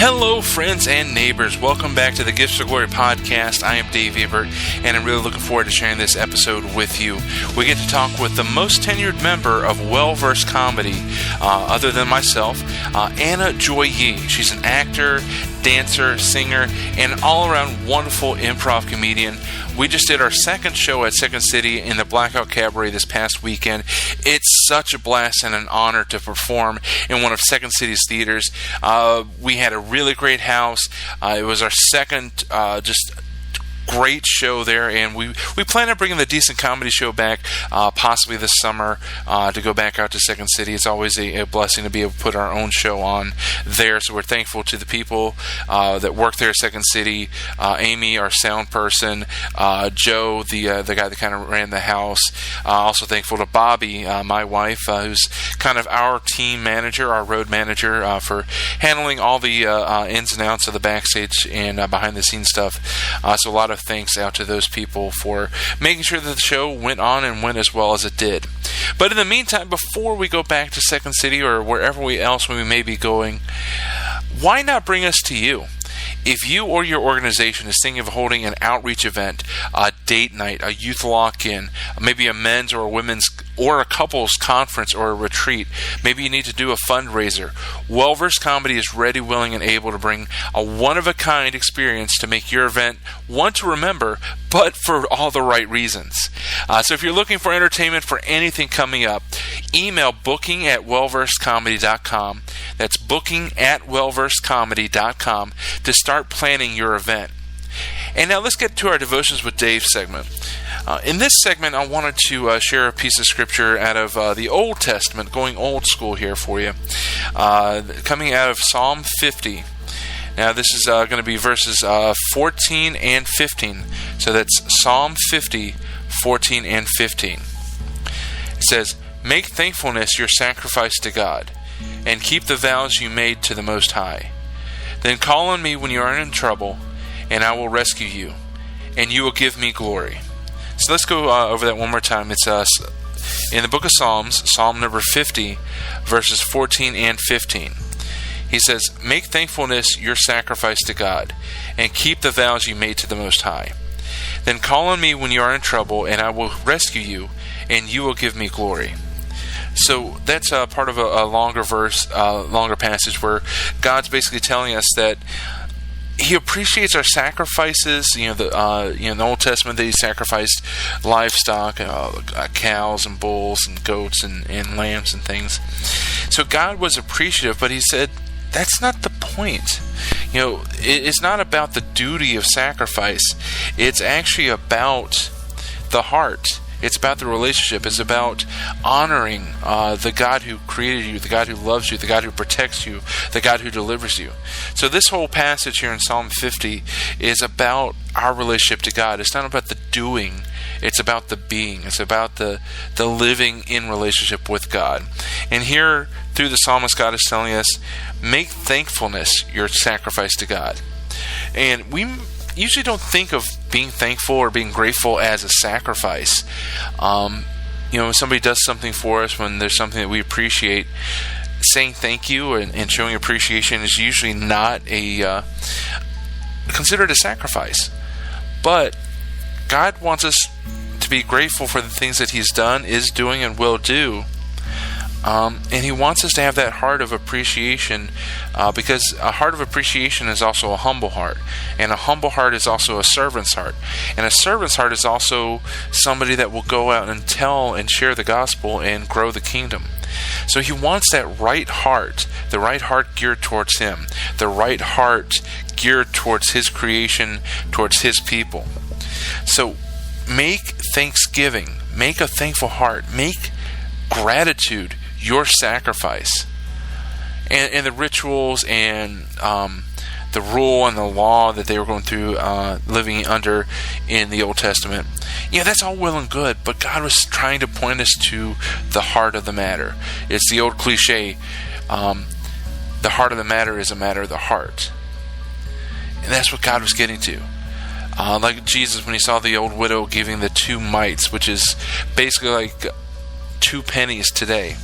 Hello, friends and neighbors. Welcome back to the Gifts of Glory podcast. I am Dave Ebert, and I'm really looking forward to sharing this episode with you. We get to talk with the most tenured member of well-versed comedy, other than myself, Joy Yee. She's an actor, dancer, singer, and all-around wonderful improv comedian. We just did our second show at Second City in the Blackout Cabaret this past weekend. It's such a blast and an honor to perform in one of Second City's theaters. We had a really great house. It was our second just great show there, and we plan on bringing the Decent Comedy Show back possibly this summer to go back out to Second City. It's always a blessing to be able to put our own show on there, so we're thankful to the people that work there at Second City, Amy, our sound person, Joe, the guy that kind of ran the house. Also thankful to Bobby, my wife, who's kind of our team manager, our road manager, for handling all the ins and outs of the backstage and behind the scenes stuff. So a lot of thanks out to those people for making sure that the show went on and went as well as it did. But in the meantime, before we go back to Second City or wherever else we may be going, why not bring us to you? If you or your organization is thinking of holding an outreach event, a date night, a youth lock-in, maybe a men's or a women's or a couples conference or a retreat, maybe you need to do a fundraiser, Well-Versed Comedy is ready, willing, and able to bring a one-of-a-kind experience to make your event one to remember, but for all the right reasons. So if you're looking for entertainment for anything coming up, email booking@wellversedcomedy.com. That's booking@wellversedcomedy.com to start planning your event. And now let's get to our Devotions with Dave segment. In this segment, I wanted to share a piece of scripture out of the Old Testament, going old school here for you, coming out of Psalm 50. Now, this is going to be verses 14 and 15. So that's Psalm 50, 14 and 15. It says, "Make thankfulness your sacrifice to God, and keep the vows you made to the Most High. Then call on me when you are in trouble, and I will rescue you, and you will give me glory." So let's go over that one more time. It's in the book of Psalms, Psalm number 50, verses 14 and 15. He says, "Make thankfulness your sacrifice to God, and keep the vows you made to the Most High. Then call on me when you are in trouble, and I will rescue you, and you will give me glory." So that's part of a longer verse, longer passage where God's basically telling us that He appreciates our sacrifices. In the Old Testament, they sacrificed livestock, cows and bulls and goats and lambs and things. So God was appreciative, but He said that's not the point. It's not about the duty of sacrifice. It's actually about the heart. It's about the relationship. It's about honoring the God who created you, the God who loves you, the God who protects you, the God who delivers you. So this whole passage here in Psalm 50 is about our relationship to God. It's not about the doing. It's about the being. It's about the living in relationship with God. And here, through the psalmist, God is telling us, make thankfulness your sacrifice to God. And we usually don't think of being thankful or being grateful as a sacrifice. When somebody does something for us, when there's something that we appreciate, saying thank you and showing appreciation is usually not considered a sacrifice. But God wants us to be grateful for the things that He's done, is doing, and will do. And He wants us to have that heart of appreciation, because a heart of appreciation is also a humble heart, and a humble heart is also a servant's heart, and a servant's heart is also somebody that will go out and tell and share the gospel and grow the kingdom. So He wants that right heart, the right heart geared towards Him, the right heart geared towards His creation, towards His people. So make thanksgiving, make a thankful heart, make gratitude your sacrifice. And the rituals and the rule and the law that they were going through, living under in the Old Testament, that's all well and good, but God was trying to point us to the heart of the matter. It's the old cliche, the heart of the matter is a matter of the heart. And that's what God was getting to. Like Jesus, when He saw the old widow giving the 2 mites, which is basically like 2 pennies today.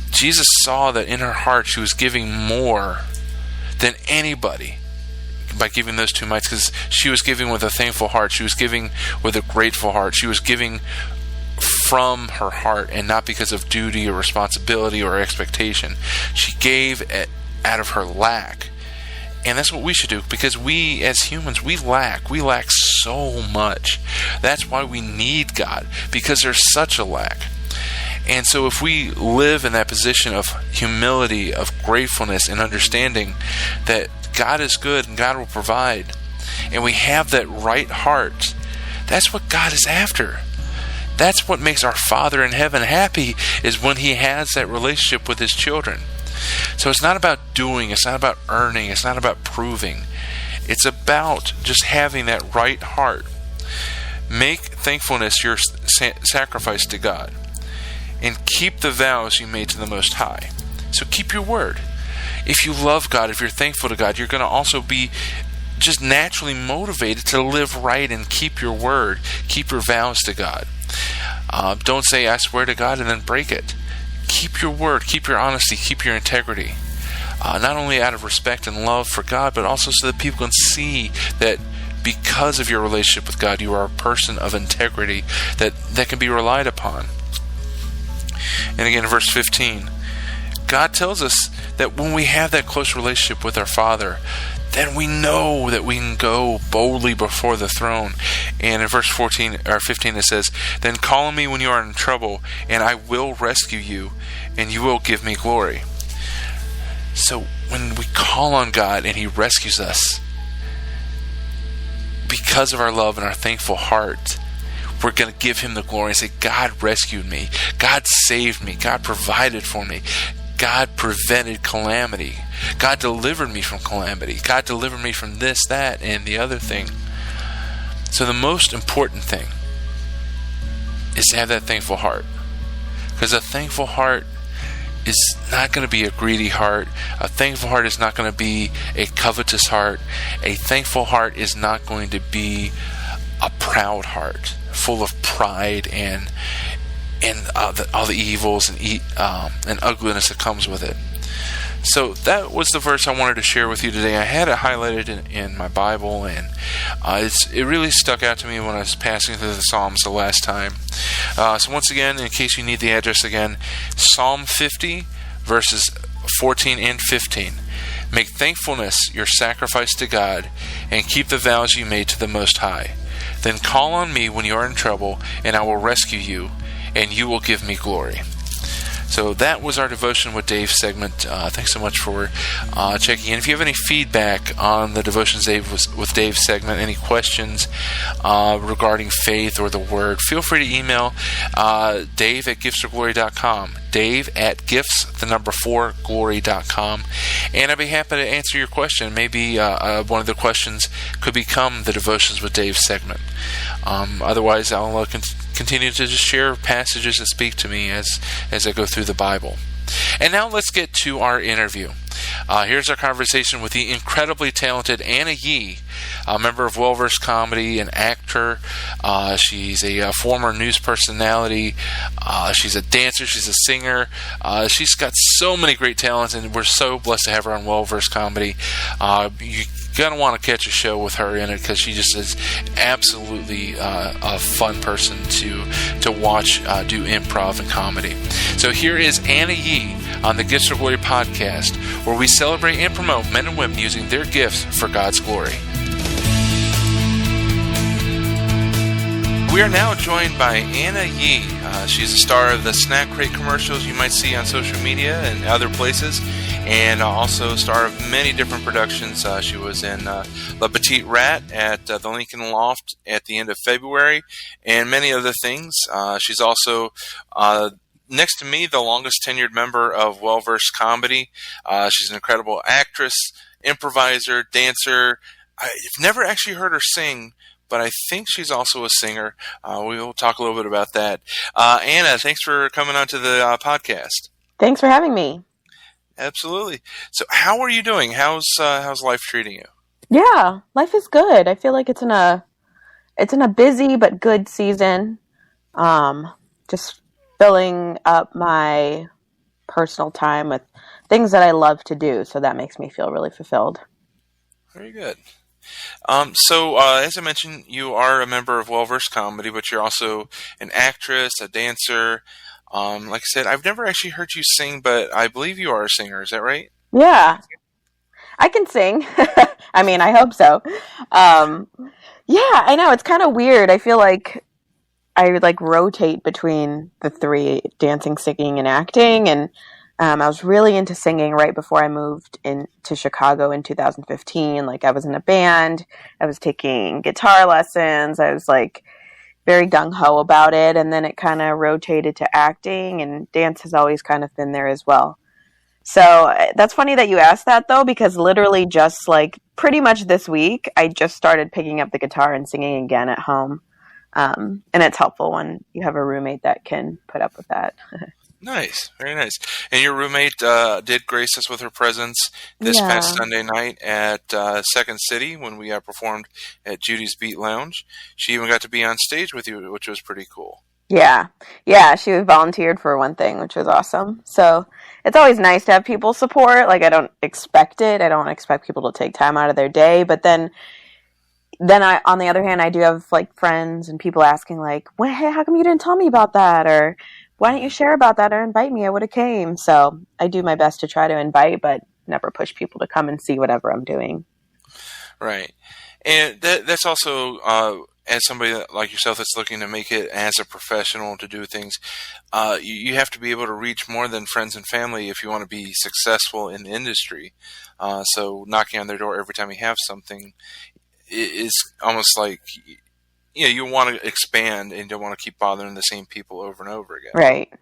Jesus saw that in her heart she was giving more than anybody by giving those 2 mites, because she was giving with a thankful heart. She was giving with a grateful heart. She was giving from her heart and not because of duty or responsibility or expectation. She gave out of her lack. And that's what we should do, because we as humans, we lack so much. That's why we need God, because there's such a lack. And so if we live in that position of humility, of gratefulness, and understanding that God is good and God will provide, and we have that right heart, that's what God is after. That's what makes our Father in heaven happy, is when He has that relationship with His children. So it's not about doing, it's not about earning, it's not about proving. It's about just having that right heart. Make thankfulness your sacrifice to God, and keep the vows you made to the Most High. So keep your word. If you love God, if you're thankful to God, you're going to also be just naturally motivated to live right and keep your word, keep your vows to God. Don't say, I swear to God, and then break it. Keep your word, keep your honesty, keep your integrity. Not only out of respect and love for God, but also so that people can see that because of your relationship with God, you are a person of integrity that can be relied upon. And again, in verse 15, God tells us that when we have that close relationship with our Father, then we know that we can go boldly before the throne. And in verse 14 or 15 it says, "Then call on me when you are in trouble, and I will rescue you, and you will give me glory." So when we call on God and He rescues us, because of our love and our thankful heart, we're going to give Him the glory and say, God rescued me, God saved me, God provided for me, God prevented calamity, God delivered me from calamity, God delivered me from this, that, and the other thing. So the most important thing is to have that thankful heart, because a thankful heart is not going to be a greedy heart. A thankful heart is not going to be a covetous heart. A thankful heart is not going to be a proud heart, full of pride and all the evils and ugliness that comes with it. So that was the verse I wanted to share with you today. I had it highlighted in my Bible, and it really stuck out to me when I was passing through the Psalms the last time. So once again, in case you need the address again, Psalm 50, verses 14 and 15. Make thankfulness your sacrifice to God, and keep the vows you made to the Most High. Then call on me when you are in trouble, and I will rescue you, and you will give me glory. So that was our Devotion with Dave segment. Thanks so much for checking in. If you have any feedback on the Devotions with Dave segment, any questions regarding faith or the Word, feel free to email Dave at giftsforglory.com. Dave at gifts4glory.com. And I'd be happy to answer your question. Maybe one of the questions could become the Devotions with Dave segment. Otherwise, I'll continue to just share passages that speak to me as I go through the Bible. And now let's get to our interview. Here's our conversation with the incredibly talented Anna Yee, a member of Well-Versed Comedy, an actor. She's a former news personality. She's a dancer. She's a singer. She's got so many great talents, and we're so blessed to have her on Well-Versed Comedy. You're going to want to catch a show with her in it, because she just is absolutely a fun person to watch do improv and comedy. So here is Anna Yee on the Gifts for Glory podcast, where we celebrate and promote men and women using their gifts for God's glory. We are now joined by Anna Yee. She's a star of the Snack Crate commercials you might see on social media and other places, and also a star of many different productions. She was in La Petite Rat at the Lincoln Loft at the end of February, and many other things. She's also, next to me, the longest tenured member of Well-Versed Comedy. She's an incredible actress, improviser, dancer. I've never actually heard her sing, but I think she's also a singer. We will talk a little bit about that. Anna, thanks for coming on to the podcast. Thanks for having me. Absolutely. So how are you doing? How's life treating you? Yeah, life is good. I feel like it's in a busy but good season. Just filling up my personal time with things that I love to do. So that makes me feel really fulfilled. Very good. So, as I mentioned, you are a member of Well Versed Comedy, but you're also an actress, a dancer. Like I said, I've never actually heard you sing, but I believe you are a singer. Is that right? Yeah, I can sing. I mean, I hope so. Yeah, I know. It's kind of weird. I feel like I like rotate between the three, dancing, singing, and acting. And I was really into singing right before I moved into Chicago in 2015. Like, I was in a band. I was taking guitar lessons. I was like very gung-ho about it. And then it kind of rotated to acting, and dance has always kind of been there as well. So that's funny that you asked that, though, because literally just like pretty much this week, I just started picking up the guitar and singing again at home. And it's helpful when you have a roommate that can put up with that. Nice. Very nice. And your roommate did grace us with her presence this past Sunday night at Second City when we performed at Judy's Beat Lounge. She even got to be on stage with you, which was pretty cool. Yeah. Yeah, she volunteered for one thing, which was awesome. So it's always nice to have people support. Like, I don't expect it. I don't expect people to take time out of their day. But then I, on the other hand, I do have like friends and people asking like, well, hey, how come you didn't tell me about that? Or why didn't you share about that or invite me? I would have came. So I do my best to try to invite, but never push people to come and see whatever I'm doing. Right. And that's also, as somebody like yourself that's looking to make it as a professional to do things, you have to be able to reach more than friends and family if you want to be successful in the industry. So knocking on their door every time you have something is almost like, you want to expand and don't want to keep bothering the same people over and over again. Right.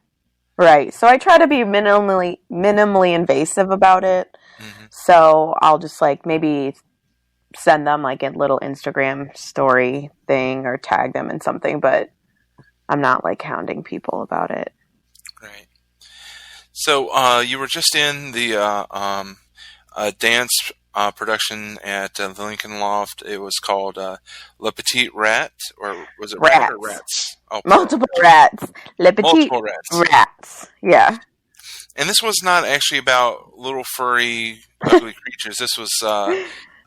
Right. So I try to be minimally invasive about it. Mm-hmm. So I'll just like maybe send them like a little Instagram story thing or tag them in something, but I'm not like hounding people about it. Right. So you were just in the dance production at the Lincoln Loft. It was called Le Petit Rat, or was it Rats? Or Rats? Oh, multiple rats. Le Petit Rats. Yeah. And this was not actually about little furry, ugly creatures. This was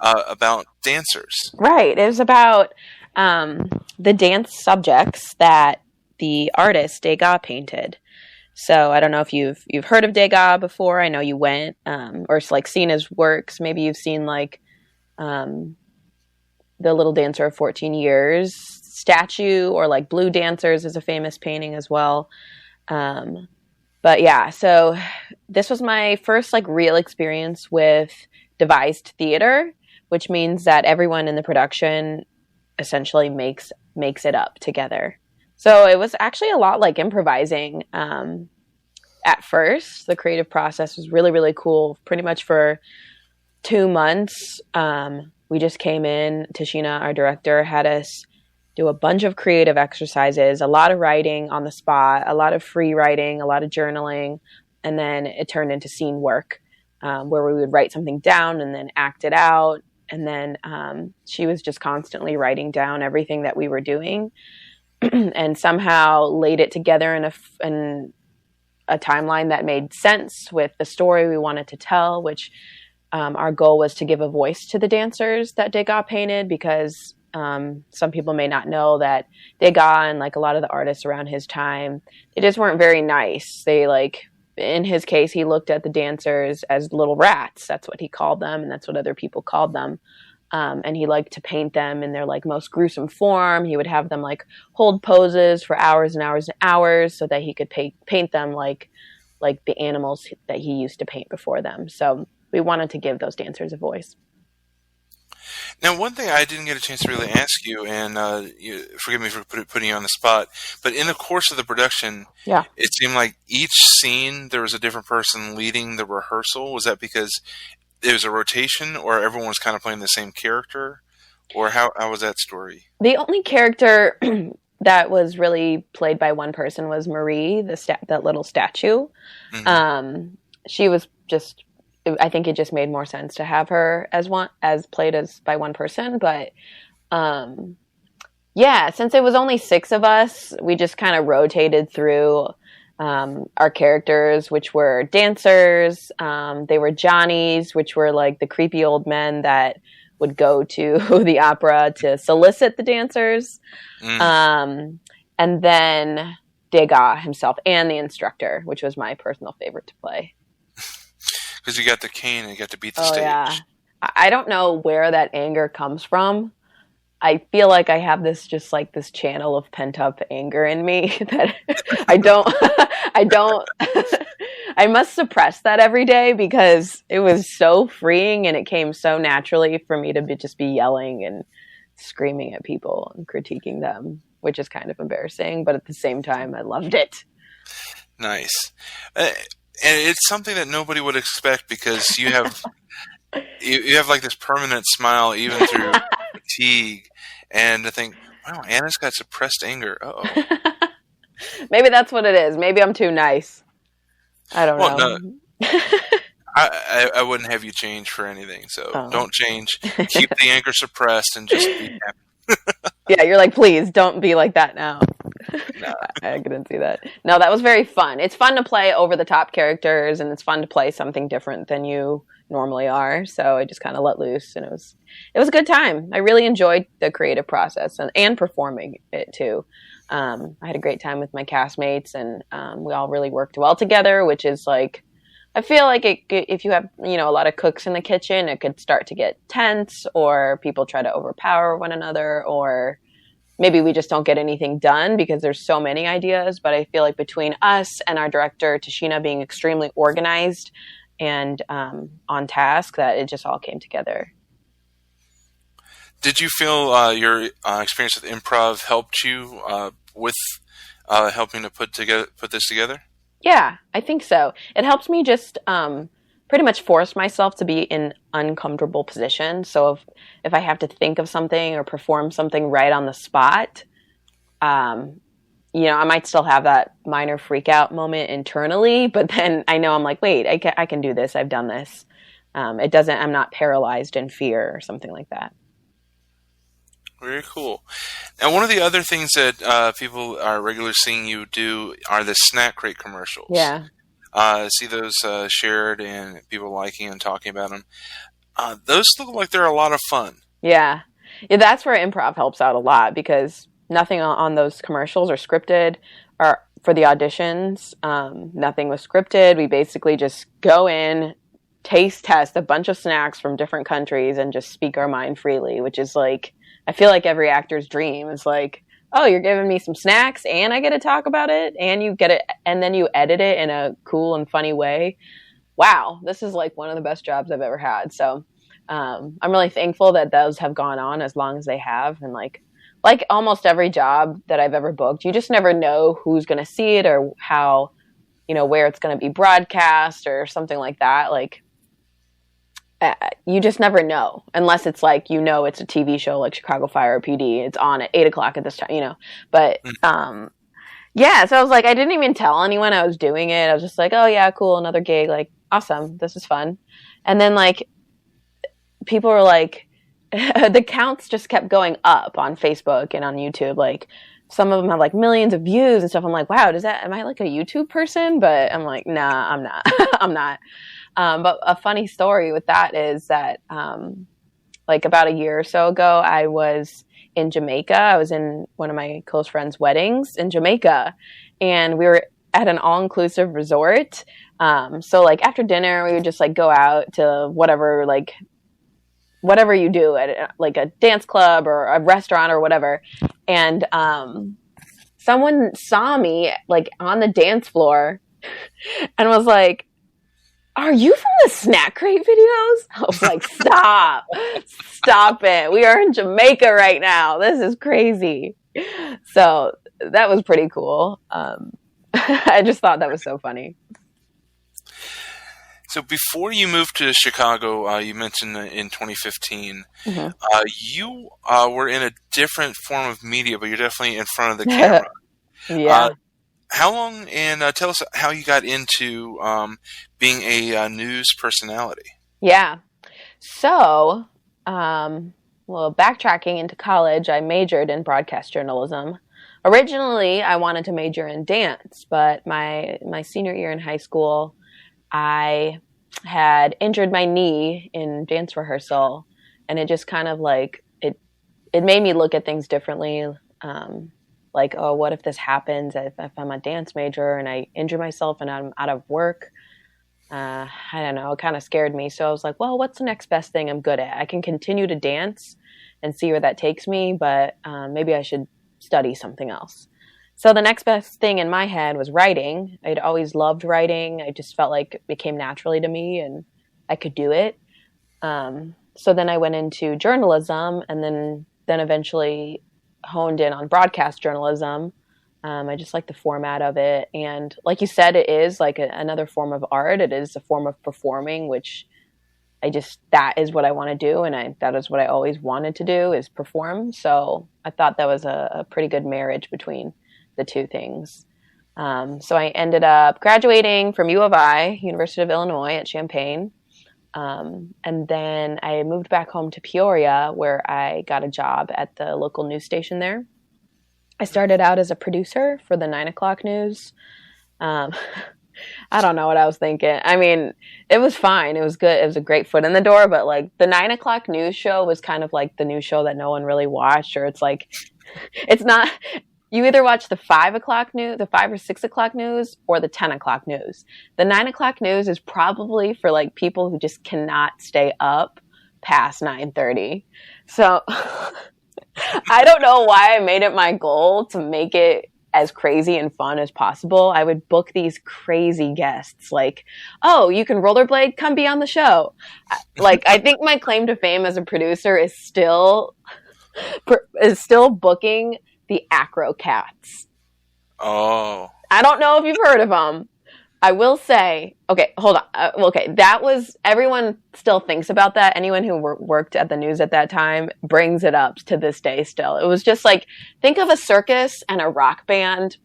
about dancers. Right. It was about the dance subjects that the artist Degas painted. So I don't know if you've heard of Degas before. I know you went or like seen his works. Maybe you've seen like the Little Dancer of 14 Years statue, or like Blue Dancers is a famous painting as well. But yeah, so this was my first like real experience with devised theater, which means that everyone in the production essentially makes it up together. So it was actually a lot like improvising. At first, the creative process was really, really cool. Pretty much for 2 months, we just came in. Tashina, our director, had us do a bunch of creative exercises, a lot of writing on the spot, a lot of free writing, a lot of journaling, and then it turned into scene work, where we would write something down and then act it out. And then she was just constantly writing down everything that we were doing. And somehow laid it together in a timeline that made sense with the story we wanted to tell, which our goal was to give a voice to the dancers that Degas painted, because some people may not know that Degas and like a lot of the artists around his time, they just weren't very nice. They like, in his case, he looked at the dancers as little rats. That's what he called them, and that's what other people called them. And he liked to paint them in their like most gruesome form. He would have them like hold poses for hours and hours and hours so that he could paint them like the animals that he used to paint before them. So we wanted to give those dancers a voice. Now, one thing I didn't get a chance to really ask you, and forgive me for putting you on the spot, but in the course of the production, it seemed like each scene there was a different person leading the rehearsal. Was that because it was a rotation, or everyone was kind of playing the same character, or how was that story? The only character that was really played by one person was Marie, that little statue. Mm-hmm. She was just, I think it just made more sense to have her as played as by one person. But since it was only 6 of us, we just kind of rotated through. our characters, which were dancers. They were Johnnies, which were like the creepy old men that would go to the opera to solicit the dancers. And then Degas himself and the instructor, which was my personal favorite to play. Because you got the cane and you got to beat the stage. Yeah. I don't know where that anger comes from. I feel like I have this channel of pent up anger in me that I must suppress that every day because it was so freeing and it came so naturally for me to just be yelling and screaming at people and critiquing them, which is kind of embarrassing, but at the same time, I loved it. Nice. And it's something that nobody would expect because you have you have like this permanent smile even through fatigue, and I think, wow, Anna's got suppressed anger. Uh-oh. Maybe that's what it is. Maybe I'm too nice. I don't know. No, I wouldn't have you change for anything, so don't change. Keep the anger suppressed and just be happy. Yeah, you're like, please don't be like that now. No. I couldn't see that. No, that was very fun. It's fun to play over the top characters, and it's fun to play something different than you normally are. So I just kind of let loose, and it was a good time. I really enjoyed the creative process and performing it too. I had a great time with my castmates, and we all really worked well together, which is like, I feel like if you have, a lot of cooks in the kitchen, it could start to get tense, or people try to overpower one another, or maybe we just don't get anything done because there's so many ideas. But I feel like between us and our director, Tashina, being extremely organized and on task, that it just all came together. Did you feel your experience with improv helped you with helping to put this together? Yeah, I think so. It helps me just pretty much force myself to be in uncomfortable positions. So if I have to think of something or perform something right on the spot, I might still have that minor freak out moment internally, but then I know I'm like, wait, I can do this. I've done this. I'm not paralyzed in fear or something like that. Very cool. Now, one of the other things that people are regularly seeing you do are the snack crate commercials. Yeah. I see those shared and people liking and talking about them. Those look like they're a lot of fun. Yeah. That's where improv helps out a lot because nothing on those commercials are scripted. Or for the auditions, nothing was scripted. We basically just go in, taste test a bunch of snacks from different countries and just speak our mind freely, which is like, I feel like every actor's dream is like, oh, you're giving me some snacks and I get to talk about it and you get it and then you edit it in a cool and funny way. Wow, this is like one of the best jobs I've ever had. So I'm really thankful that those have gone on as long as they have. And like almost every job that I've ever booked, you just never know who's going to see it or how, where it's going to be broadcast or something like that. Like, you just never know unless it's like, it's a TV show like Chicago Fire PD. It's on at 8:00 at this time, but, yeah. So I was like, I didn't even tell anyone I was doing it. I was just like, oh yeah, cool. Another gig. Like, awesome. This is fun. And then like people were like, the counts just kept going up on Facebook and on YouTube. Like some of them have like millions of views and stuff. I'm like, wow, am I like a YouTube person? But I'm like, nah, I'm not. I'm not. But a funny story with that is that, like about a year or so ago, I was in Jamaica. I was in one of my close friends' weddings in Jamaica, and we were at an all-inclusive resort. So like after dinner, we would just like go out to whatever you do at like a dance club or a restaurant or whatever. And, someone saw me like on the dance floor and was like, are you from the snack crate videos? I was like, stop it. We are in Jamaica right now. This is crazy. So that was pretty cool. I just thought that was so funny. So before you moved to Chicago, you mentioned in 2015, you were in a different form of media, but you're definitely in front of the camera. Yeah. How long, and tell us how you got into being a news personality. Yeah. So, backtracking into college, I majored in broadcast journalism Originally, I wanted to major in dance, but my senior year in high school, I had injured my knee in dance rehearsal, and it just kind of like it made me look at things differently. Like, oh, what if this happens? If I'm a dance major and I injure myself and I'm out of work? I don't know. It kind of scared me. So I was like, well, what's the next best thing I'm good at? I can continue to dance and see where that takes me, but maybe I should study something else. So the next best thing in my head was writing. I'd always loved writing. I just felt like it came naturally to me and I could do it. So then I went into journalism and then eventually honed in on broadcast journalism. I just like the format of it. And like you said, it is like another form of art. It is a form of performing, which that is what I want to do. And that is what I always wanted to do, is perform. So I thought that was a pretty good marriage between the two things. So I ended up graduating from U of I, University of Illinois at Champaign. And then I moved back home to Peoria, where I got a job at the local news station there. I started out as a producer for the 9 o'clock news. I don't know what I was thinking. I mean, it was fine. It was good. It was a great foot in the door, but like the 9 o'clock news show was kind of like the news show that no one really watched, or it's like, it's not, you either watch the 5 o'clock news, the 5 or 6 o'clock news, or the 10 o'clock news. The 9 o'clock news is probably for like people who just cannot stay up past 9:30. So I don't know why I made it my goal to make it as crazy and fun as possible. I would book these crazy guests like, oh, you can rollerblade? Come be on the show. Like, I think my claim to fame as a producer is still booking the Acro Cats. Oh. I don't know if you've heard of them. I will say, okay, hold on. Okay, that was, everyone still thinks about that. Anyone who worked at the news at that time brings it up to this day still. It was just like, think of a circus and a rock band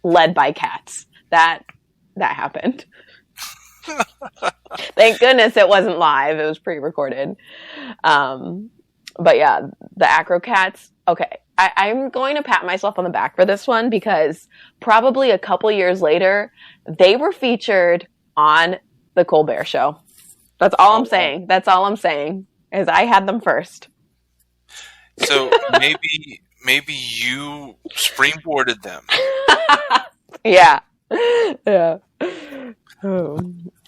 led by cats. That happened. Thank goodness it wasn't live. It was pre-recorded. But yeah, the Acro Cats. Okay, I'm going to pat myself on the back for this one because probably a couple years later, they were featured on the Colbert Show. That's all I'm saying. That's all I'm saying is I had them first. So maybe you springboarded them. Yeah. Yeah.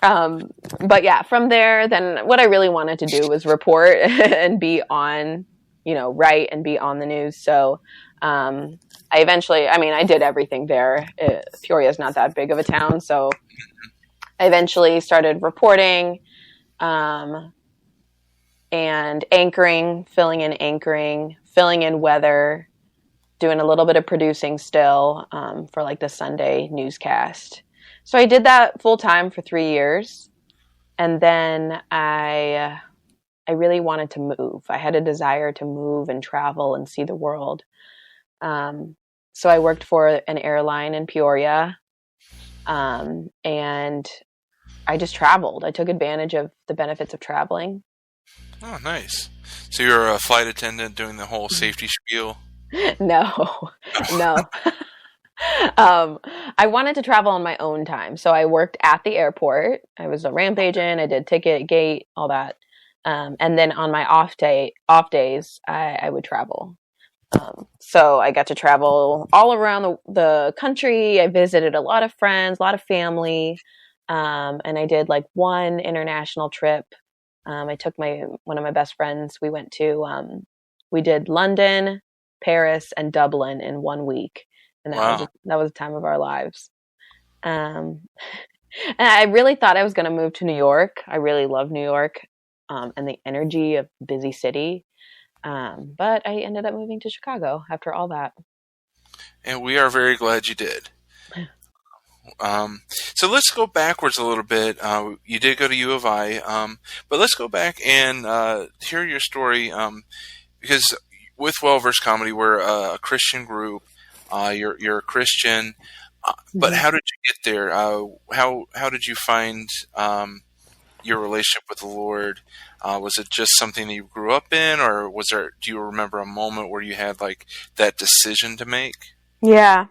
But yeah, from there, then what I really wanted to do was report and be on, write and be on the news. So I did everything there. Peoria is not that big of a town. So I eventually started reporting and anchoring, filling in weather, doing a little bit of producing still for like the Sunday newscast. So I did that full time for 3 years. And then I really wanted to move. I had a desire to move and travel and see the world. So I worked for an airline in Peoria. And I just traveled. I took advantage of the benefits of traveling. Oh, nice. So you're a flight attendant doing the whole safety spiel? No. I wanted to travel on my own time. So I worked at the airport. I was a ramp agent. I did ticket, gate, all that. And then on my off days, I would travel. So I got to travel all around the country. I visited a lot of friends, a lot of family. And I did like one international trip. I took one of my best friends. We went to, we did London, Paris, and Dublin in 1 week. And that was the time of our lives. And I really thought I was going to move to New York. I really love New York and the energy of busy city. But I ended up moving to Chicago after all that. And we are very glad you did. So let's go backwards a little bit. You did go to U of I, but let's go back and hear your story. Because with Well-Versed Comedy, we're a Christian group. You're a Christian, but how did you get there? How did you find your relationship with the Lord? Was it just something that you grew up in, or do you remember a moment where you had like that decision to make? Yeah.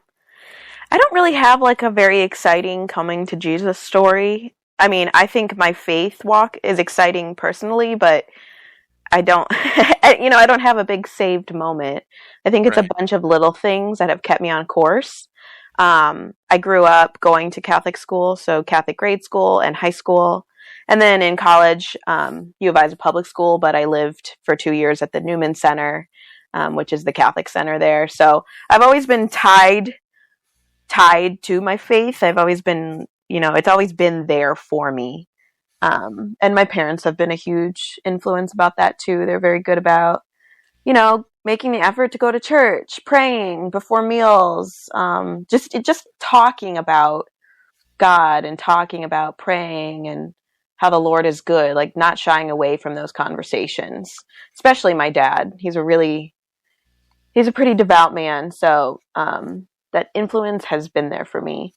I don't really have like a very exciting coming to Jesus story. I mean, I think my faith walk is exciting personally, but I don't, I don't have a big saved moment. I think it's a Right. bunch of little things that have kept me on course. I grew up going to Catholic school, so Catholic grade school and high school. And then in college, U of I is a public school, but I lived for 2 years at the Newman Center, which is the Catholic center there. So I've always been tied to my faith. I've always been, it's always been there for me. And my parents have been a huge influence about that too. They're very good about, making the effort to go to church, praying before meals, just talking about God and talking about praying and how the Lord is good, like not shying away from those conversations. Especially my dad. He's a pretty devout man, so that influence has been there for me.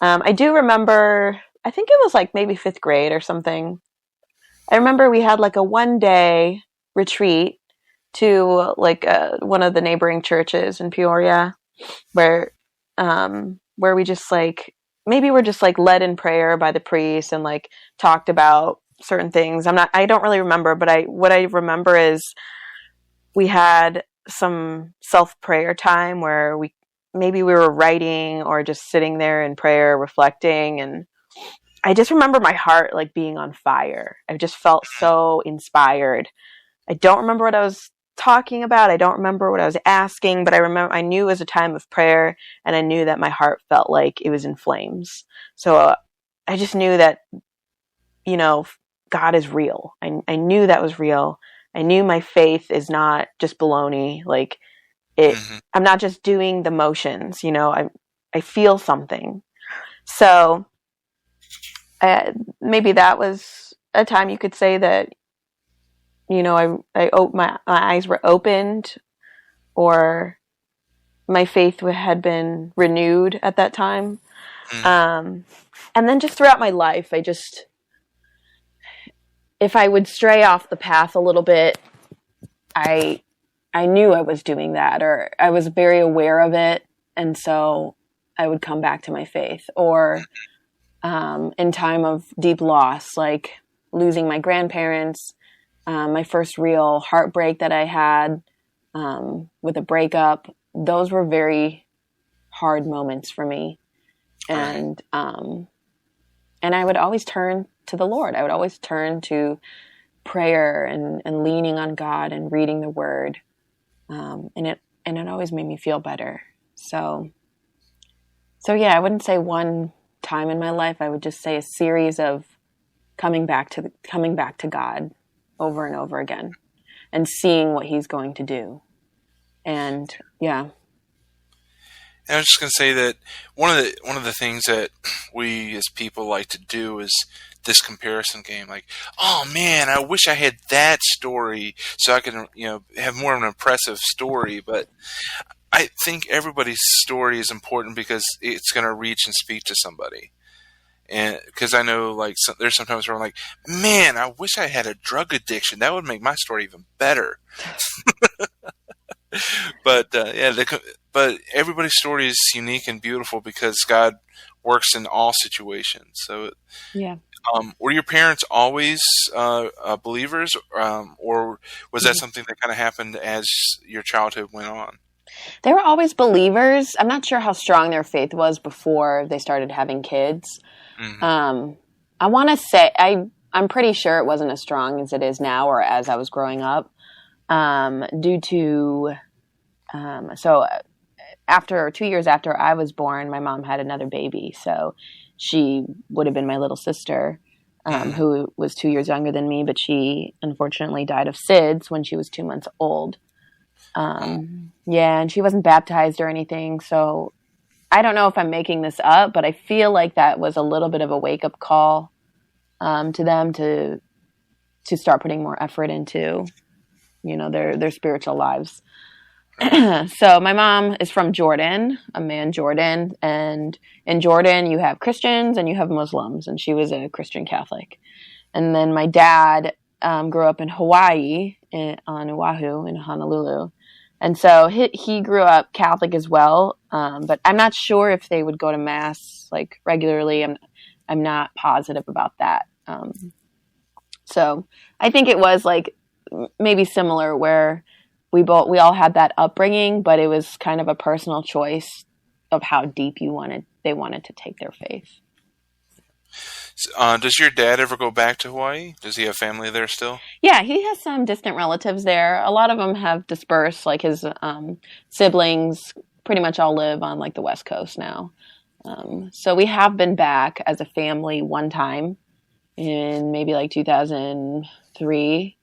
I do remember, I think it was like maybe 5th grade or something. I remember we had like a 1-day retreat to like one of the neighboring churches in Peoria, where we just like, maybe we're just like led in prayer by the priest and like talked about certain things. I don't really remember, but what I remember is we had some self-prayer time where we were writing or just sitting there in prayer, reflecting. And I just remember my heart like being on fire. I just felt so inspired. I don't remember what I was talking about. I don't remember what I was asking, but I knew it was a time of prayer, and I knew that my heart felt like it was in flames. So I just knew that, God is real. I knew that was real. I knew my faith is not just baloney. Like I'm not just doing the motions, I feel something. So maybe that was a time you could say that, my eyes were opened, or my faith had been renewed at that time. And then just throughout my life, if I would stray off the path a little bit, I knew I was doing that, or I was very aware of it. And so I would come back to my faith, or in time of deep loss, like losing my grandparents, my first real heartbreak that I had with a breakup. Those were very hard moments for me. And I would always turn to the Lord. I would always turn to prayer and leaning on God and reading the Word. And it always made me feel better. So yeah, I wouldn't say one time in my life. I would just say a series of coming back to God over and over again, and seeing what He's going to do. And yeah. And I was just going to say that one of the things that we as people like to do is this comparison game. Like, oh man, I wish I had that story so I could, have more of an impressive story. But I think everybody's story is important because it's going to reach and speak to somebody. And because I know, like, there's sometimes where I'm like, man, I wish I had a drug addiction. That would make my story even better. But but everybody's story is unique and beautiful because God works in all situations. So, yeah. Were your parents always believers, or was that something that kind of happened as your childhood went on? They were always believers. I'm not sure how strong their faith was before they started having kids. I want to say I'm pretty sure it wasn't as strong as it is now, or as I was growing up, due to so after 2 years after I was born, my mom had another baby. So she would have been my little sister, who was 2 years younger than me, but she unfortunately died of SIDS when she was 2 months old. Yeah, and she wasn't baptized or anything. So I don't know if I'm making this up, but I feel like that was a little bit of a wake-up call to them to start putting more effort into, their spiritual lives. So my mom is from Jordan, Jordan, and in Jordan you have Christians and you have Muslims, and she was a Christian Catholic. And then my dad grew up in Hawaii, on Oahu, in Honolulu, And so he grew up Catholic as well, but I'm not sure if they would go to mass like regularly. I'm not positive about that. So I think it was like maybe similar where we all had that upbringing, but it was kind of a personal choice of how deep they wanted to take their faith. Does your dad ever go back to Hawaii? Does he have family there still? Yeah, he has some distant relatives there. A lot of them have dispersed, like his siblings pretty much all live on like the West Coast now. So we have been back as a family one time in maybe like 2003.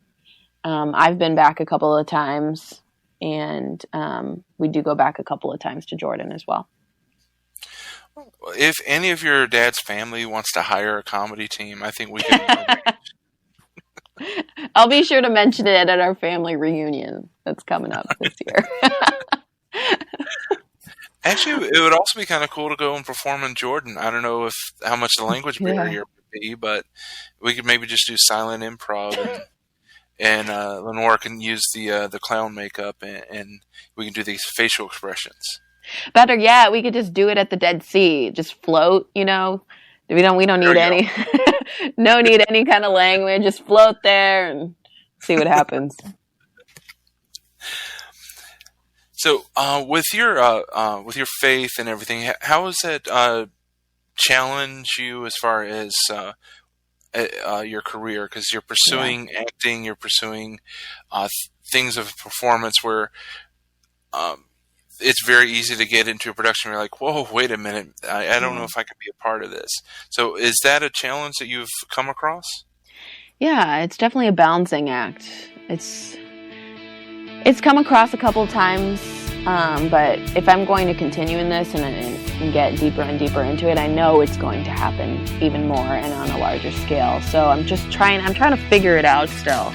I've been back a couple of times, and we do go back a couple of times to Jordan as well. If any of your dad's family wants to hire a comedy team, I think we can. I'll be sure to mention it at our family reunion that's coming up this year. Actually, it would also be kind of cool to go and perform in Jordan. I don't know how much the language barrier would be, but we could maybe just do silent improv, and Lenore can use the clown makeup, and we can do these facial expressions. Better yet, we could just do it at the Dead Sea. Just float, We don't need any no need any kind of language. Just float there and see what happens. So, with your faith and everything, how has it challenged you as far as your career? Because you're pursuing acting, you're pursuing things of performance where it's very easy to get into a production where you're like, whoa, wait a minute, I don't know if I could be a part of this. So is that a challenge that you've come across? Yeah, it's definitely a balancing act. It's come across a couple of times, but if I'm going to continue in this and get deeper and deeper into it, I know it's going to happen even more and on a larger scale. So I'm trying to figure it out still.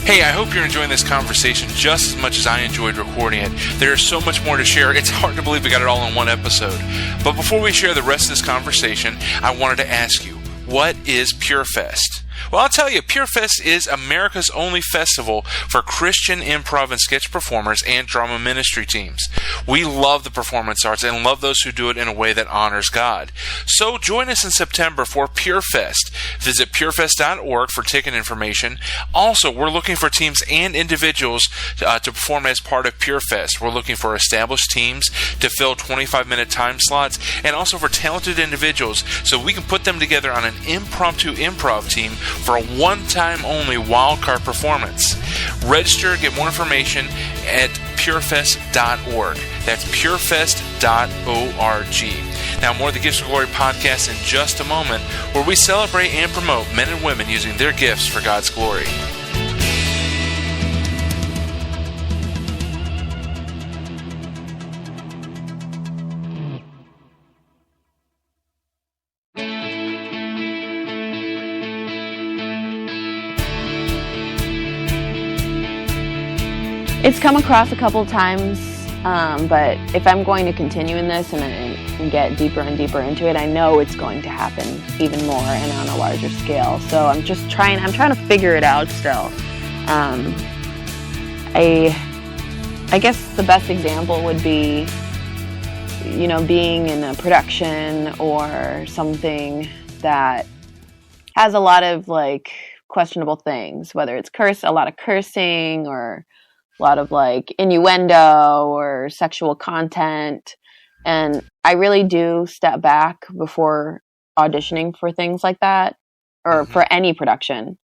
Hey, I hope you're enjoying this conversation just as much as I enjoyed recording it. There's so much more to share. It's hard to believe we got it all in one episode. But before we share the rest of this conversation, I wanted to ask you, what is PureFest? Well, I'll tell you, PureFest is America's only festival for Christian improv and sketch performers and drama ministry teams. We love the performance arts and love those who do it in a way that honors God. So join us in September for PureFest. Visit purefest.org for ticket information. Also, we're looking for teams and individuals to perform as part of PureFest. We're looking for established teams to fill 25-minute time slots, and also for talented individuals so we can put them together on an impromptu improv team for a one-time only wildcard performance. Register, get more information at purefest.org. That's purefest.org. Now, more of the Gifts of Glory podcast in just a moment, where we celebrate and promote men and women using their gifts for God's glory. It's come across a couple of times, but if I'm going to continue in this and get deeper and deeper into it, I know it's going to happen even more and on a larger scale. So I'm trying to figure it out still. I guess the best example would be, being in a production or something that has a lot of like questionable things, whether it's a lot of cursing or a lot of like innuendo or sexual content. And I really do step back before auditioning for things like that, or for any production,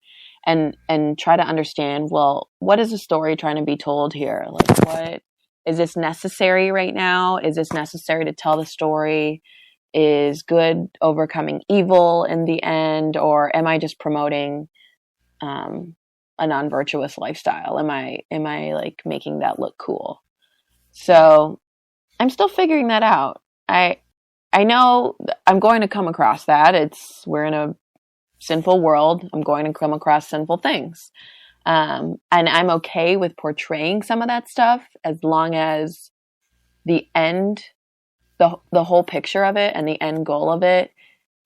and try to understand, well, what is the story trying to be told here? Like, what is this necessary right now? Is this necessary to tell the story? Is good overcoming evil in the end? Or am I just promoting a non-virtuous lifestyle? Am I like making that look cool? So I'm still figuring that out. I know I'm going to come across that. We're in a sinful world. I'm going to come across sinful things. And I'm okay with portraying some of that stuff as long as the end, the whole picture of it and the end goal of it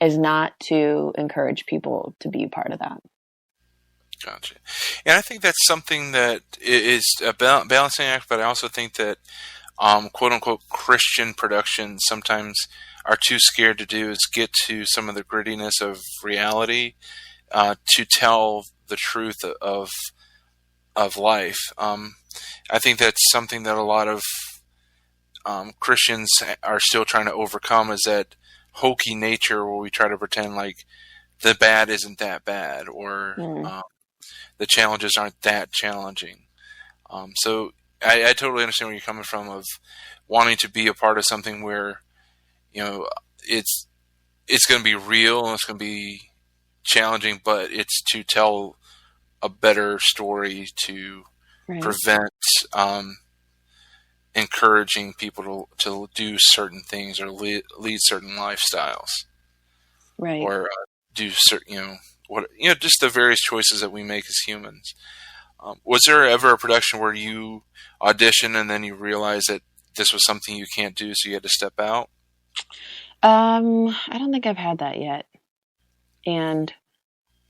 is not to encourage people to be part of that. Gotcha. And I think that's something that is a balancing act, but I also think that quote unquote Christian productions sometimes are too scared to do is get to some of the grittiness of reality to tell the truth of life. I think that's something that a lot of Christians are still trying to overcome, is that hokey nature where we try to pretend like the bad isn't that bad, or the challenges aren't that challenging. So I totally understand where you're coming from, of wanting to be a part of something where, it's going to be real and it's going to be challenging, but it's to tell a better story to prevent encouraging people to do certain things or lead certain lifestyles, right? Or do certain, just the various choices that we make as humans. Was there ever a production where you auditioned and then you realized that this was something you can't do, so you had to step out? I don't think I've had that yet. And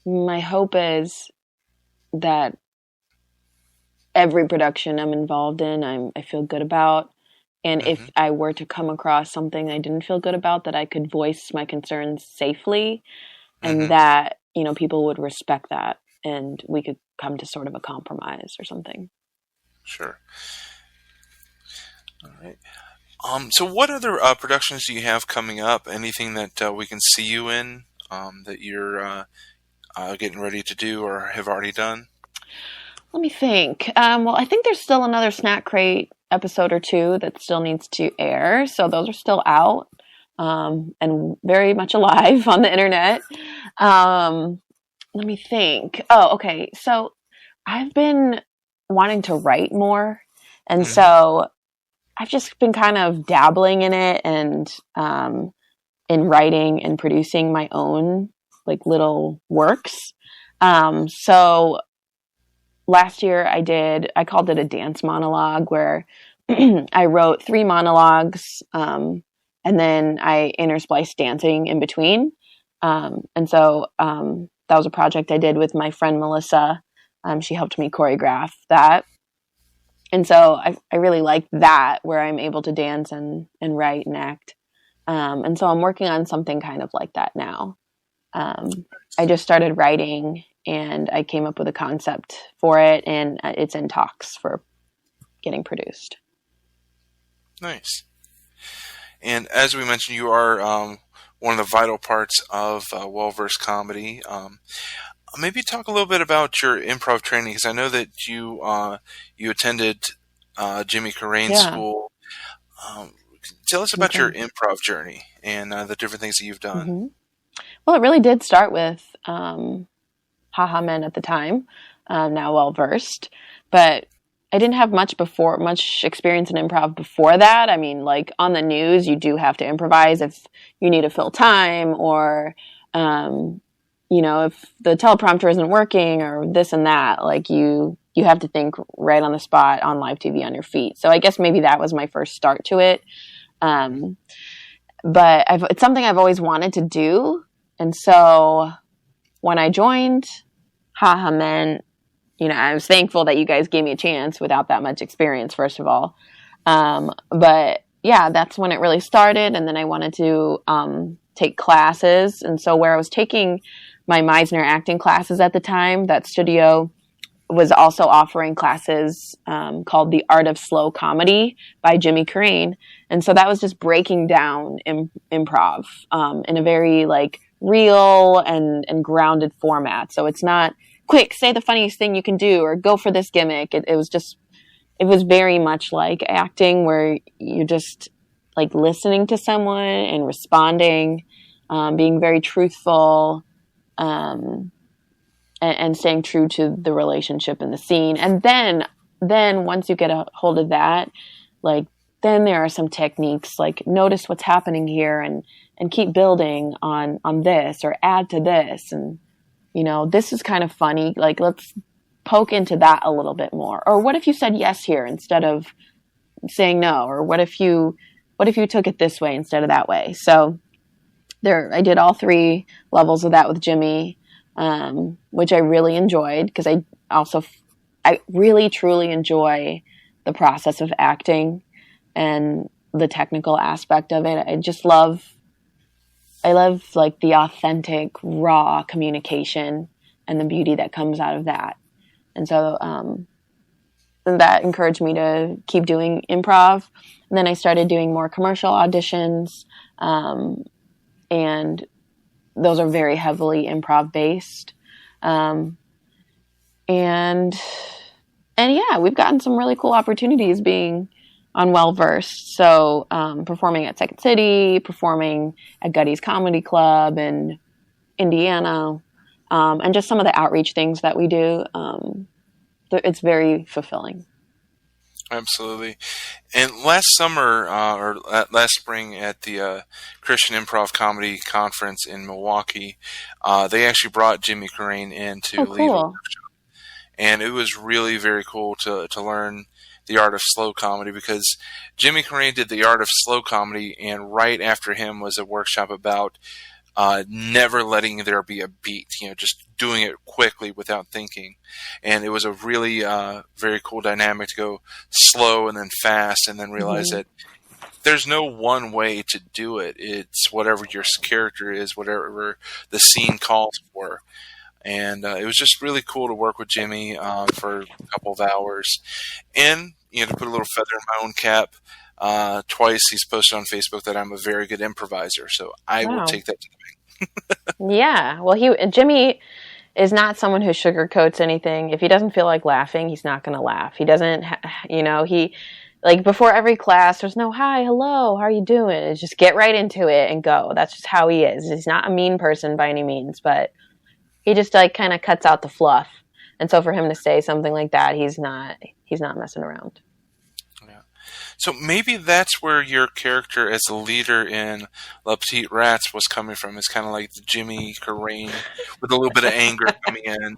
my hope is that every production I'm involved in, I feel good about. And if I were to come across something I didn't feel good about, that I could voice my concerns safely, and that, people would respect that, and we could come to sort of a compromise or something. Sure. All right. So what other productions do you have coming up? Anything that we can see you in that you're getting ready to do or have already done? Let me think. Well, I think there's still another Snack Crate episode or two that still needs to air. So those are still out and very much alive on the internet. Let me think. Oh, okay. So I've been wanting to write more. And so I've just been kind of dabbling in it and in writing and producing my own like little works. So last year I called it a dance monologue, where I wrote 3 monologues and then I interspliced dancing in between. And so that was a project I did with my friend Melissa. She helped me choreograph that. And so I really like that, where I'm able to dance and write and act. And so I'm working on something kind of like that now. I just started writing and I came up with a concept for it, and it's in talks for getting produced. Nice. And as we mentioned, you are one of the vital parts of Well-Versed Comedy. Maybe talk a little bit about your improv training, because I know that you attended Jimmy Carrane's school. Tell us about your improv journey and the different things that you've done. Well, it really did start with Haha Men at the time, now Well-Versed, but I didn't have much experience in improv before that. I mean, like on the news, you do have to improvise if you need to fill time, or if the teleprompter isn't working or this and that, like you have to think right on the spot on live TV on your feet. So I guess maybe that was my first start to it. But it's something I've always wanted to do. And so when I joined Haha Men, I was thankful that you guys gave me a chance without that much experience, first of all. But yeah, that's when it really started. And then I wanted to take classes. And so where I was taking my Meisner acting classes at the time, that studio was also offering classes called The Art of Slow Comedy by Jimmy Carrane. And so that was just breaking down improv in a very like real and grounded format. So it's not quick, say the funniest thing you can do or go for this gimmick. It was very much like acting, where you're just like listening to someone and responding, being very truthful, and staying true to the relationship in the scene. And then once you get a hold of that, like then there are some techniques like notice what's happening here and keep building on this, or add to this, and this is kind of funny, like let's poke into that a little bit more. Or what if you said yes here instead of saying no? Or what if you took it this way instead of that way? So I did all 3 levels of that with Jimmy. which I really enjoyed because I really truly enjoy the process of acting and the technical aspect of it. I love like the authentic, raw communication and the beauty that comes out of that. And so that encouraged me to keep doing improv. And then I started doing more commercial auditions, and those are very heavily improv based. And yeah, we've gotten some really cool opportunities being on Well Versed. So performing at Second City, performing at Gutty's Comedy Club in Indiana, and just some of the outreach things that we do. It's very fulfilling. Absolutely. And last summer, or last spring at the Christian Improv Comedy Conference in Milwaukee, they actually brought Jimmy Carrane in to lead a workshop. And it was really very cool to learn the art of slow comedy, because Jimmy Carrane did the art of slow comedy, and right after him was a workshop about never letting there be a beat, just doing it quickly without thinking. And it was a really very cool dynamic to go slow and then fast, and then realize that there's no one way to do it. It's whatever your character is, whatever the scene calls for. And it was just really cool to work with Jimmy for a couple of hours. And, to put a little feather in my own cap, twice he's posted on Facebook that I'm a very good improviser. So I will take that to the bank. Yeah. Well, Jimmy is not someone who sugarcoats anything. If he doesn't feel like laughing, he's not going to laugh. He doesn't, he, like before every class, there's no, hi, hello, how are you doing? It's just get right into it and go. That's just how he is. He's not a mean person by any means, but he just like kind of cuts out the fluff. And so for him to say something like that, he's not messing around. Yeah. So maybe that's where your character as a leader in La Petite Rats was coming from. It's kind of like the Jimmy Carrane with a little bit of anger coming in.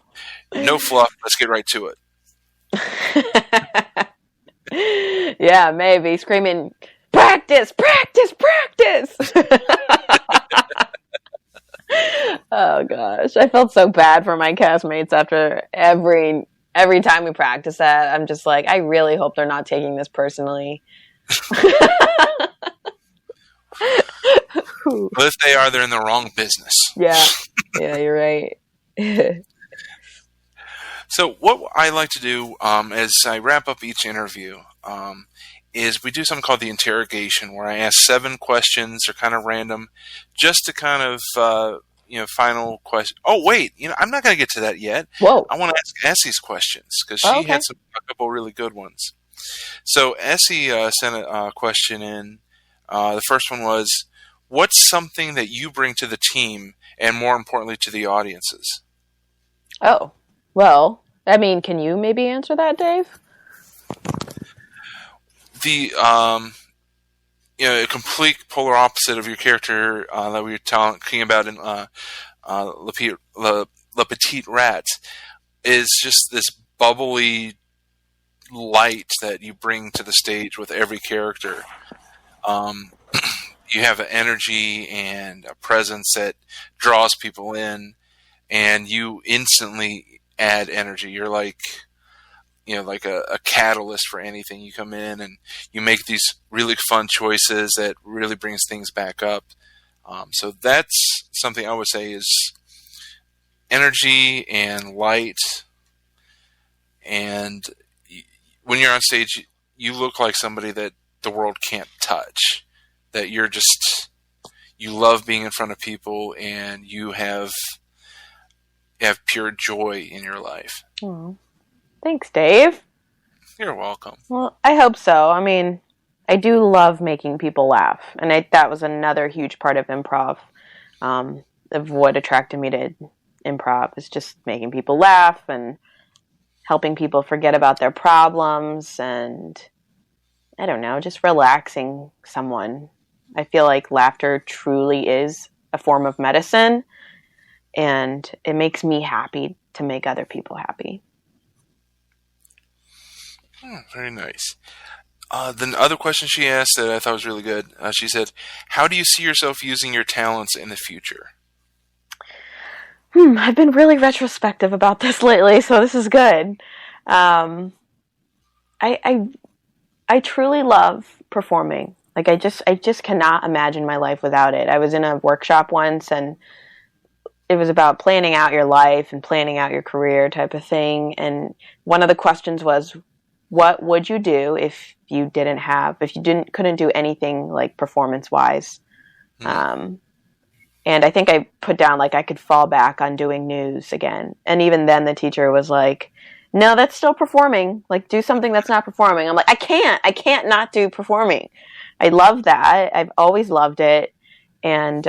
No fluff. Let's get right to it. Yeah, maybe screaming, practice, practice, practice. Oh gosh, I felt so bad for my castmates after every time we practice that. I'm just like, I really hope they're not taking this personally. Well, if they are, they're in the wrong business. Yeah, you're right. So what I like to do as I wrap up each interview is we do something called the interrogation, where I ask 7 questions. They're kind of random, just to kind of final question. Oh wait, I'm not going to get to that yet. Whoa! I want to ask Essie's questions, because she had a couple really good ones. So Essie sent a question in. The first one was, what's something that you bring to the team, and more importantly to the audiences? Oh, well, I mean, can you maybe answer that, Dave? The a complete polar opposite of your character that we were talking about in La Petite Rats is just this bubbly light that you bring to the stage with every character. You have an energy and a presence that draws people in, and you instantly add energy. You're like a catalyst for anything. You come in and you make these really fun choices that really brings things back up. So that's something I would say is energy and light. And when you're on stage, you look like somebody that the world can't touch. That you love being in front of people, and you have pure joy in your life. Oh. Thanks, Dave. You're welcome. Well, I hope so. I mean, I do love making people laugh, and that was another huge part of improv, of what attracted me to improv, is just making people laugh and helping people forget about their problems, and I don't know, just relaxing someone. I feel like laughter truly is a form of medicine, and it makes me happy to make other people happy. Very nice. The other question she asked that I thought was really good, she said, how do you see yourself using your talents in the future? I've been really retrospective about this lately, so this is good. I truly love performing. Like I just cannot imagine my life without it. I was in a workshop once, and it was about planning out your life and planning out your career type of thing. And one of the questions was, what would you do if you couldn't do anything like performance wise? Mm-hmm. And I think I put down like I could fall back on doing news again. And even then the teacher was like, no, that's still performing. Like do something that's not performing. I'm like, I can't not do performing. I love that. I've always loved it. And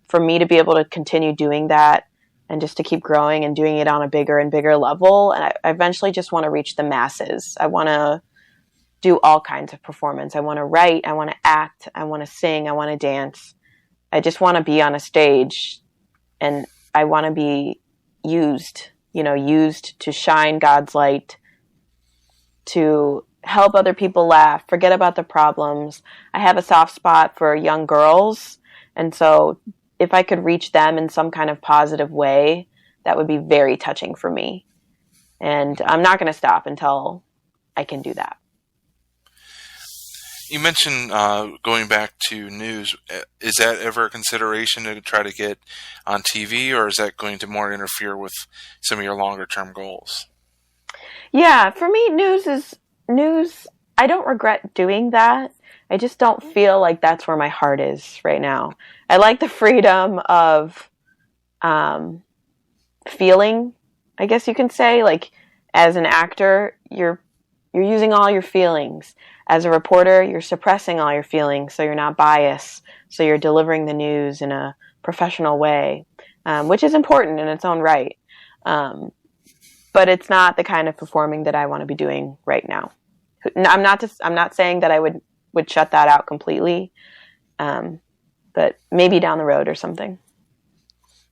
for me to be able to continue doing that and just to keep growing and doing it on a bigger and bigger level. And I eventually just want to reach the masses. I want to do all kinds of performance. I want to write. I want to act. I want to sing. I want to dance. I just want to be on a stage, and I want to be used to shine God's light, to help other people laugh, forget about the problems. I have a soft spot for young girls. And so if I could reach them in some kind of positive way, that would be very touching for me. And I'm not going to stop until I can do that. You mentioned going back to news. Is that ever a consideration to try to get on TV, or is that going to more interfere with some of your longer-term goals? Yeah, for me, news. I don't regret doing that. I just don't feel like that's where my heart is right now. I like the freedom of feeling, I guess you can say. Like, as an actor, you're using all your feelings. As a reporter, you're suppressing all your feelings, so you're not biased. So you're delivering the news in a professional way, which is important in its own right. But it's not the kind of performing that I want to be doing right now. I'm not saying that I would shut that out completely, but maybe down the road or something.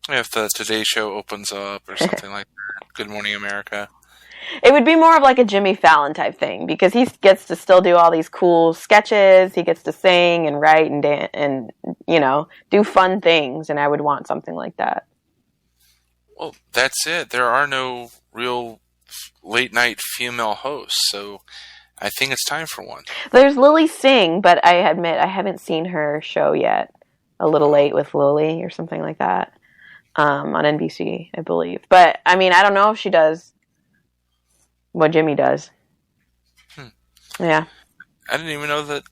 If the Today Show opens up or something like that, Good Morning America. It would be more of like a Jimmy Fallon type thing, because he gets to still do all these cool sketches. He gets to sing and write and dance and, do fun things. And I would want something like that. Well, that's it. There are no real late night female hosts. So I think it's time for one. There's Lily Singh, but I admit I haven't seen her show yet. A Little Late with Lily or something like that, on NBC, I believe. But I mean, I don't know if she does what Jimmy does. Yeah. I didn't even know that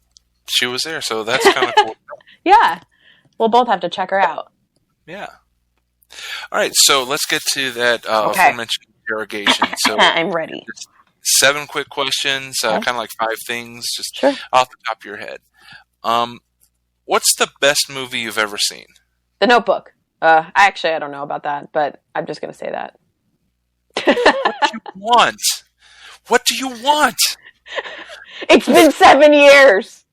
she was there, so that's kind of cool. Yeah. We'll both have to check her out. Yeah. All right, so let's get to that aforementioned interrogation. So I'm ready. 7 quick questions, kind of like 5 things, just sure. Off the top of your head. What's the best movie you've ever seen? The Notebook. I don't know about that, but I'm just going to say that. What do you want? What do you want? It's been 7 years.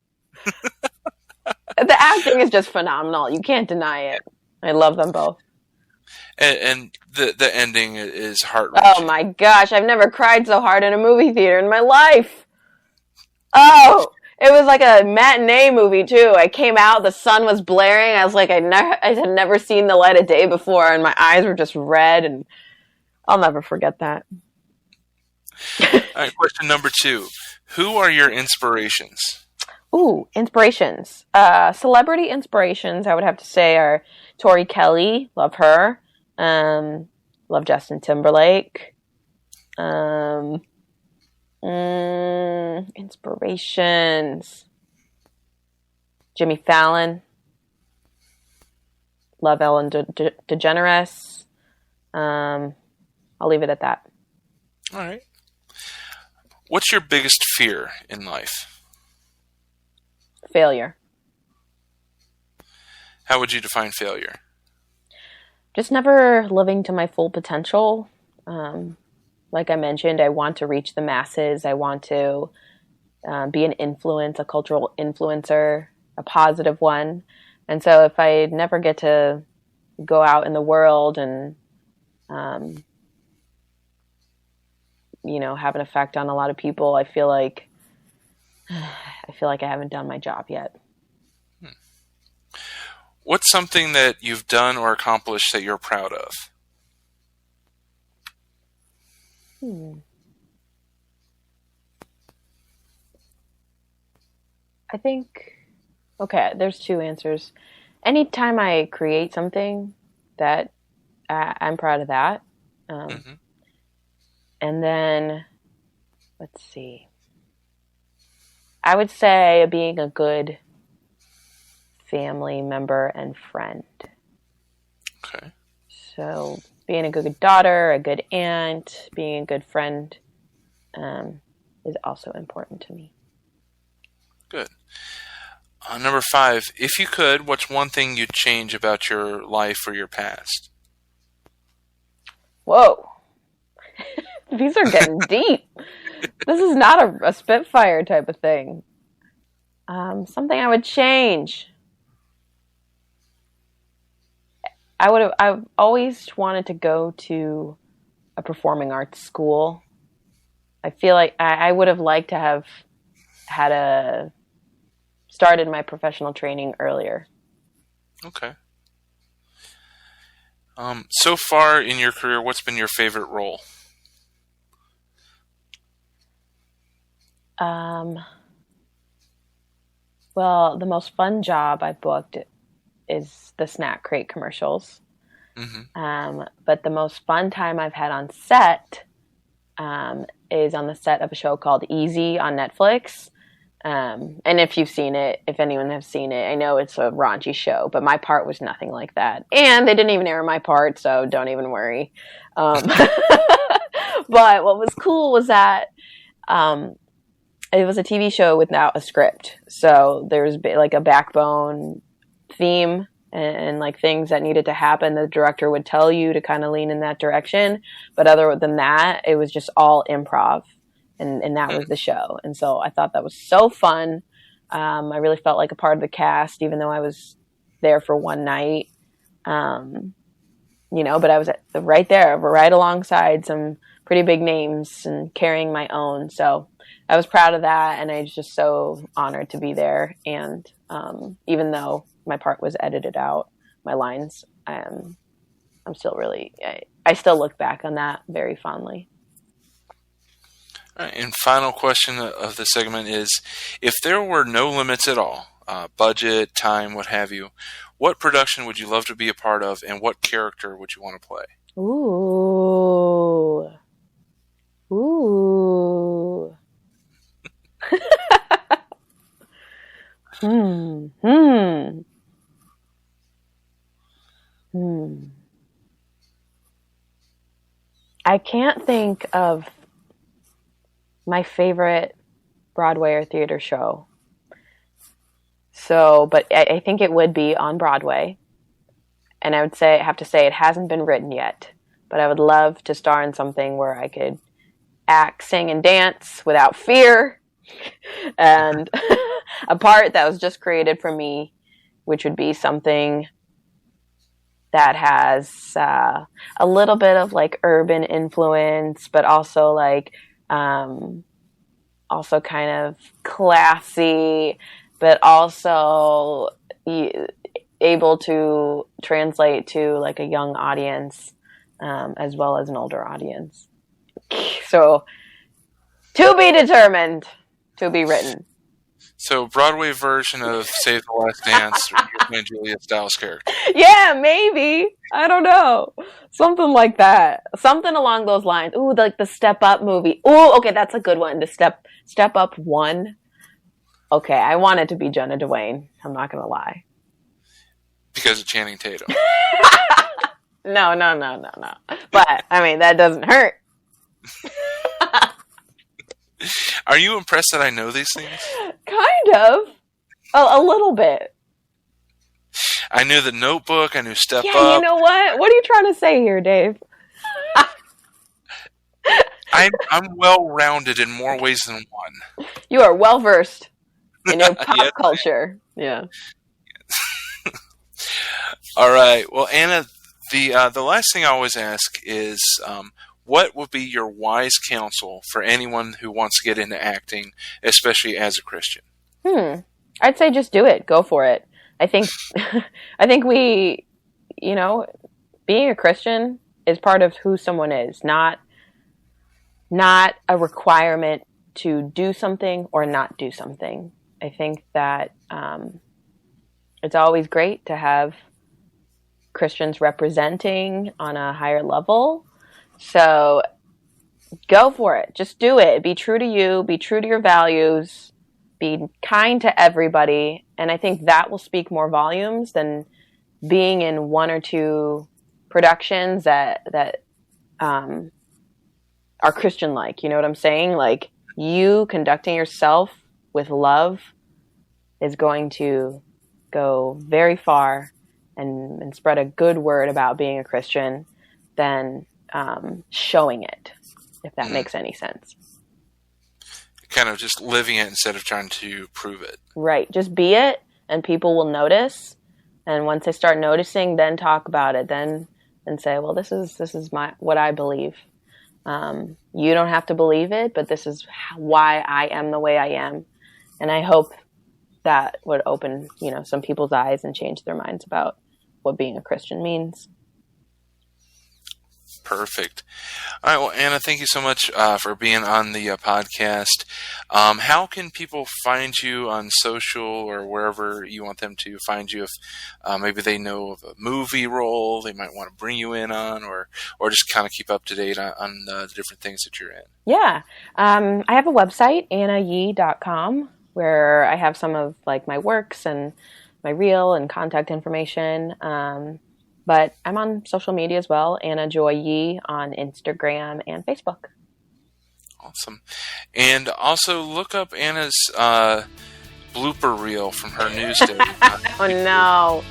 The acting is just phenomenal. You can't deny it. I love them both. And the ending is heart-wrenching. Oh my gosh, I've never cried so hard in a movie theater in my life. Oh, it was like a matinee movie too. I came out, the sun was blaring. I was like, I had never seen the light of day before, and my eyes were just red, and I'll never forget that. All right, question number 2. Who are your inspirations? Ooh, inspirations. Celebrity inspirations, I would have to say, are Tori Kelly. Love her. Love Justin Timberlake. Inspirations. Jimmy Fallon. Love Ellen DeGeneres. I'll leave it at that. All right. What's your biggest fear in life? Failure. How would you define failure? Just never living to my full potential. Like I mentioned, I want to reach the masses. I want to be an influence, a cultural influencer, a positive one. And so if I never get to go out in the world and, have an effect on a lot of people, I feel like I haven't done my job yet. What's something that you've done or accomplished that you're proud of? I think, okay, there's two answers. Anytime I create something that I'm proud of that. And then, let's see. I would say being a good family member and friend. Okay. So being a good daughter, a good aunt, being a good friend is also important to me. Good. Number 5, if you could, what's one thing you'd change about your life or your past? Whoa. These are getting deep. This is not a Spitfire type of thing. Something I would change. I've always wanted to go to a performing arts school. I feel like I would have liked to have started my professional training earlier. Okay. So far in your career, what's been your favorite role? Well, the most fun job I've booked is the snack crate commercials. But the most fun time I've had on set is on the set of a show called Easy on Netflix. And if you've seen it, if anyone has seen it, I know it's a raunchy show, but my part was nothing like that. And they didn't even air my part, so don't even worry. But what was cool was that it was a TV show without a script. So there was like a backbone theme and like things that needed to happen. The director would tell you to kind of lean in that direction. But other than that, it was just all improv. And that was the show. And so I thought that was so fun. I really felt like a part of the cast, even though I was there for one night. But I was right there, right alongside some pretty big names and carrying my own. So I was proud of that. And I was just so honored to be there. And even though my part was edited out, my lines, I'm still really, I still look back on that very fondly. All right, and final question of the segment is, if there were no limits at all, budget, time, what have you, what production would you love to be a part of, and what character would you want to play? Ooh. I can't think of my favorite Broadway or theater show. So, but I think it would be on Broadway. And I have to say it hasn't been written yet, but I would love to star in something where I could act, sing, and dance without fear. And a part that was just created for me, which would be something that has a little bit of like urban influence, but also like also kind of classy, but also able to translate to like a young audience as well as an older audience. So to be determined, to be written. So Broadway version of Save the Last Dance, or Julia Stiles character. Yeah, maybe. I don't know. Something like that. Something along those lines. Ooh, like the Step Up movie. Ooh, okay, that's a good one. The Step Up 1. Okay, I want it to be Jenna Dwayne. I'm not going to lie. Because of Channing Tatum. No. But, I mean, that doesn't hurt. Are you impressed that I know these things? Kind of. A little bit. I knew The Notebook. I knew Step Up. Yeah, you know what? What are you trying to say here, Dave? I'm well-rounded in more ways than one. You are well-versed in your pop culture. Yeah. All right. Well, Anna, the last thing I always ask is, what would be your wise counsel for anyone who wants to get into acting, especially as a Christian? I'd say just do it. Go for it. I think we, being a Christian is part of who someone is, not not a requirement to do something or not do something. I think that it's always great to have Christians representing on a higher level. So go for it. Just do it. Be true to you. Be true to your values. Be kind to everybody. And I think that will speak more volumes than being in one or two productions that are Christian-like. You know what I'm saying? Like, you conducting yourself with love is going to go very far and spread a good word about being a Christian than showing it, if that makes any sense. Kind of just living it instead of trying to prove it. Right. Just be it, and people will notice. And once they start noticing, then talk about it. Then say, well, this is what I believe. You don't have to believe it, but this is why I am the way I am. And I hope that would open, some people's eyes and change their minds about what being a Christian means. Perfect. All right, well, Anna, thank you so much for being on the podcast. How can people find you on social or wherever you want them to find you? If maybe they know of a movie role they might want to bring you in on, or just kind of keep up to date on the different things that you're in. Yeah. I have a website, annayee.com, where I have some of my works and my reel and contact information. But I'm on social media as well, Anna Joy Yee on Instagram and Facebook. Awesome. And also look up Anna's blooper reel from her news day. Oh, no.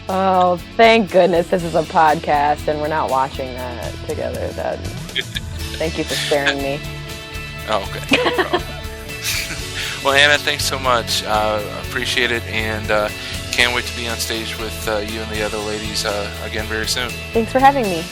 Oh, thank goodness this is a podcast and we're not watching that together. Thank you for sparing me. Oh, okay. No problem. Well, Anna, thanks so much. Appreciate it, and can't wait to be on stage with you and the other ladies again very soon. Thanks for having me.